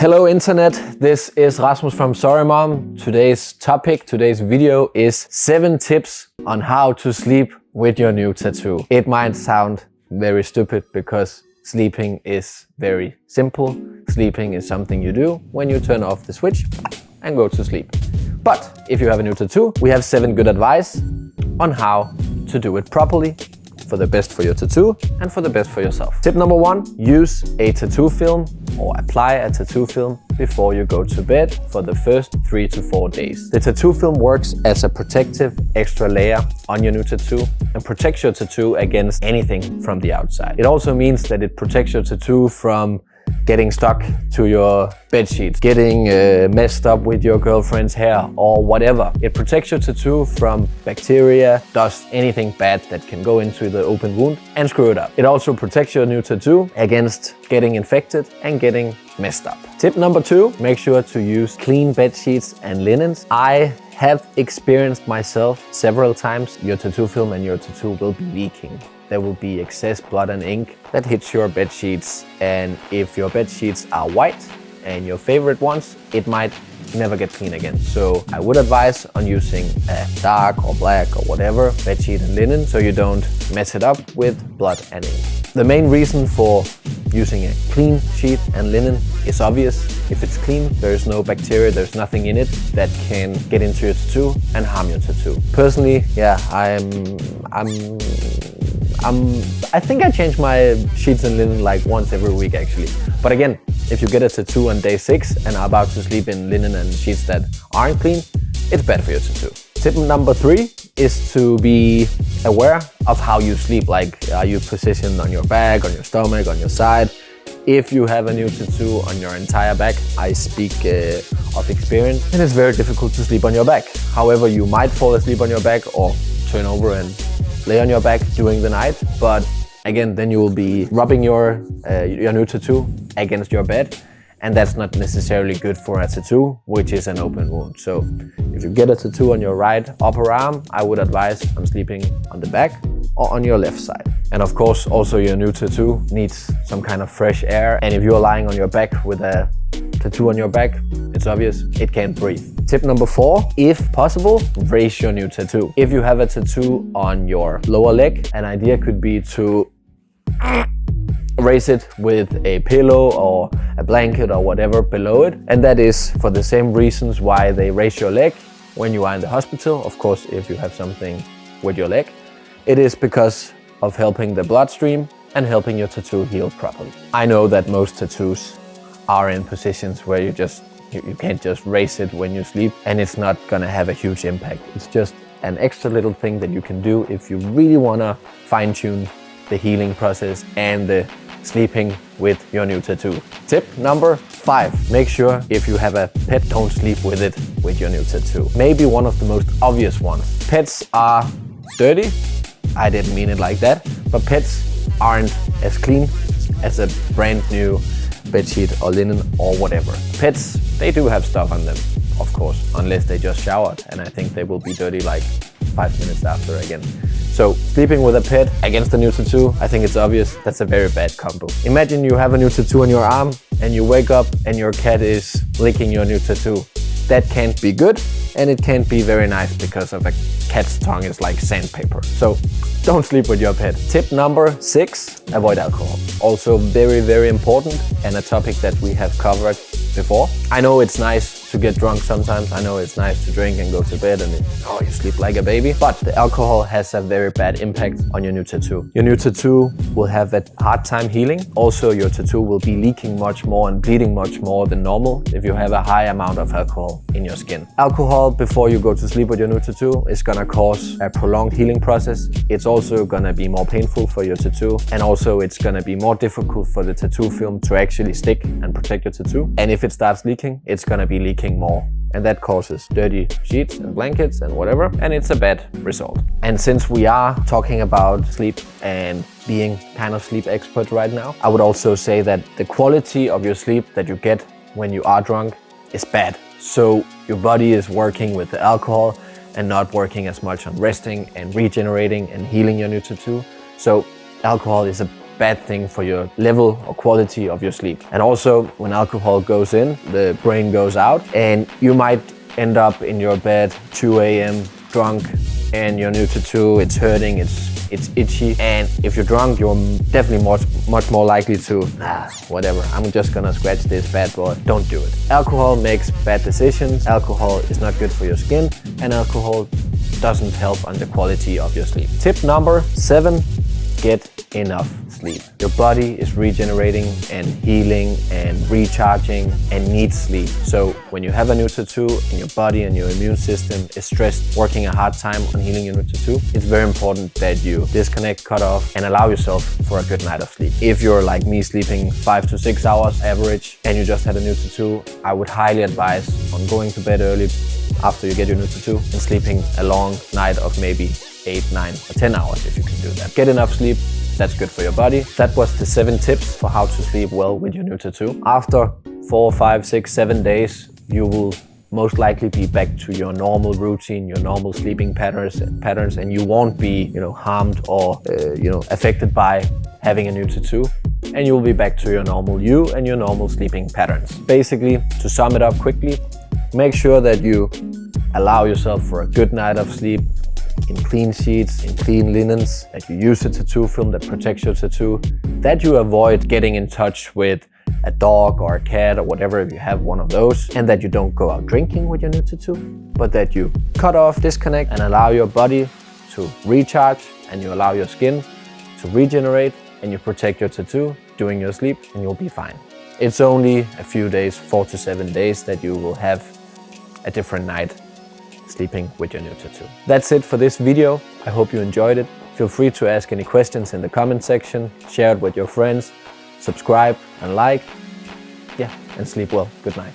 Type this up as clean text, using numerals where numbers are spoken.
Hello internet, this is Rasmus from Sorry Mom. Today's video is 7 tips on how to sleep with your new tattoo. It might sound very stupid because sleeping is very simple. Sleeping is something you do when you turn off the switch and go to sleep. But if you have a new tattoo, we have 7 good advice on how to do it properly for the best for your tattoo and for the best for yourself. Tip number 1, use a tattoo film or apply a tattoo film before you go to bed for the first 3 to 4 days. The tattoo film works as a protective extra layer on your new tattoo and protects your tattoo against anything from the outside. It also means that it protects your tattoo from getting stuck to your bed sheets, getting messed up with your girlfriend's hair or whatever. It protects your tattoo from bacteria, dust, anything bad that can go into the open wound and screw it up. It also protects your new tattoo against getting infected and getting messed up. Tip number 2, make sure to use clean bed sheets and linens. I have experienced myself several times your tattoo film and your tattoo will be leaking. There will be excess blood and ink that hits your bed sheets, and if your bed sheets are white and your favorite ones, it might never get clean again. So I would advise on using a dark or black or whatever bed sheet and linen so you don't mess it up with blood and ink. The main reason for using a clean sheet and linen is obvious. If it's clean, there's no bacteria, there's nothing in it that can get into your tattoo and harm your tattoo. Personally, yeah, I think I change my sheets and linen like once every week actually. But again, if you get a tattoo on day 6 and are about to sleep in linen and sheets that aren't clean, it's bad for your tattoo. Tip number 3 is to be aware of how you sleep. Like, are you positioned on your back, on your stomach, on your side? If you have a new tattoo on your entire back, I speak of experience, and it's very difficult to sleep on your back. However, you might fall asleep on your back or turn over and lay on your back during the night, but again, then you will be rubbing your new tattoo against your bed, and that's not necessarily good for a tattoo, which is an open wound. So if you get a tattoo on your right upper arm, I would advise on sleeping on the back or on your left side. And of course, also your new tattoo needs some kind of fresh air, and if you're lying on your back with a tattoo on your back, it's obvious it can't breathe. Tip number 4, if possible, raise your new tattoo. If you have a tattoo on your lower leg, an idea could be to raise it with a pillow or a blanket or whatever below it. And that is for the same reasons why they raise your leg when you are in the hospital. Of course, if you have something with your leg, it is because of helping the bloodstream and helping your tattoo heal properly. I know that most tattoos are in positions where you can't just raise it when you sleep, and it's not gonna have a huge impact. It's just an extra little thing that you can do if you really wanna fine-tune the healing process and the sleeping with your new tattoo. Tip number 5, make sure if you have a pet, don't sleep with it with your new tattoo. Maybe one of the most obvious ones. Pets are dirty. I didn't mean it like that, but pets aren't as clean as a brand new bedsheet or linen or whatever. Pets, they do have stuff on them, of course, unless they just showered, and I think they will be dirty like 5 minutes after again. So sleeping with a pet against a new tattoo, I think it's obvious, that's a very bad combo. Imagine you have a new tattoo on your arm and you wake up and your cat is licking your new tattoo. That can't be good, and it can't be very nice because of a cat's tongue is like sandpaper. So don't sleep with your pet. Tip number 6, avoid alcohol. Also very, very important, and a topic that we have covered before. I know it's nice to get drunk sometimes. I know it's nice to drink and go to bed and you sleep like a baby. But the alcohol has a very bad impact on your new tattoo. Your new tattoo will have a hard time healing. Also, your tattoo will be leaking much more and bleeding much more than normal if you have a high amount of alcohol in your skin. Alcohol before you go to sleep with your new tattoo is gonna cause a prolonged healing process. It's also gonna be more painful for your tattoo, and also it's gonna be more difficult for the tattoo film to actually stick and protect your tattoo. And if it starts leaking, it's gonna be leaking more, and that causes dirty sheets and blankets and whatever, and it's a bad result. And since we are talking about sleep and being kind of sleep expert right now, I would also say that the quality of your sleep that you get when you are drunk is bad. So your body is working with the alcohol and not working as much on resting and regenerating and healing your new tattoo. So alcohol is a bad thing for your level or quality of your sleep. And also, when alcohol goes in, the brain goes out, and you might end up in your bed 2 a.m. drunk, and you're new to 2, it's hurting, it's itchy, and if you're drunk, you're definitely much more likely to, whatever, I'm just gonna scratch this bad boy. Don't do it. Alcohol makes bad decisions, alcohol is not good for your skin, and alcohol doesn't help on the quality of your sleep. Tip number 7, get enough sleep. Your body is regenerating and healing and recharging and needs sleep. So when you have a new tattoo and your body and your immune system is stressed, working a hard time on healing your new tattoo, it's very important that you disconnect, cut off, and allow yourself for a good night of sleep. If you're like me, sleeping 5 to 6 hours average, and you just had a new tattoo, I would highly advise on going to bed early after you get your new tattoo and sleeping a long night of maybe 8, 9, or 10 hours if you can do that. Get enough sleep. That's good for your body. That was the 7 tips for how to sleep well with your new tattoo. After 4, 5, 6, 7 days, you will most likely be back to your normal routine, your normal sleeping patterns, and you won't be, harmed or, affected by having a new tattoo. And you will be back to your normal you and your normal sleeping patterns. Basically, to sum it up quickly, make sure that you allow yourself for a good night of sleep, in clean sheets, in clean linens, that you use a tattoo film that protects your tattoo, that you avoid getting in touch with a dog or a cat or whatever if you have one of those, and that you don't go out drinking with your new tattoo, but that you cut off, disconnect, and allow your body to recharge, and you allow your skin to regenerate, and you protect your tattoo during your sleep, and you'll be fine. It's only a few days, 4 to 7 days, that you will have a different night sleeping with your new tattoo. That's it for this video. I hope you enjoyed it. Feel free to ask any questions in the comment section, share it with your friends, subscribe and like. Yeah, and sleep well. Good night.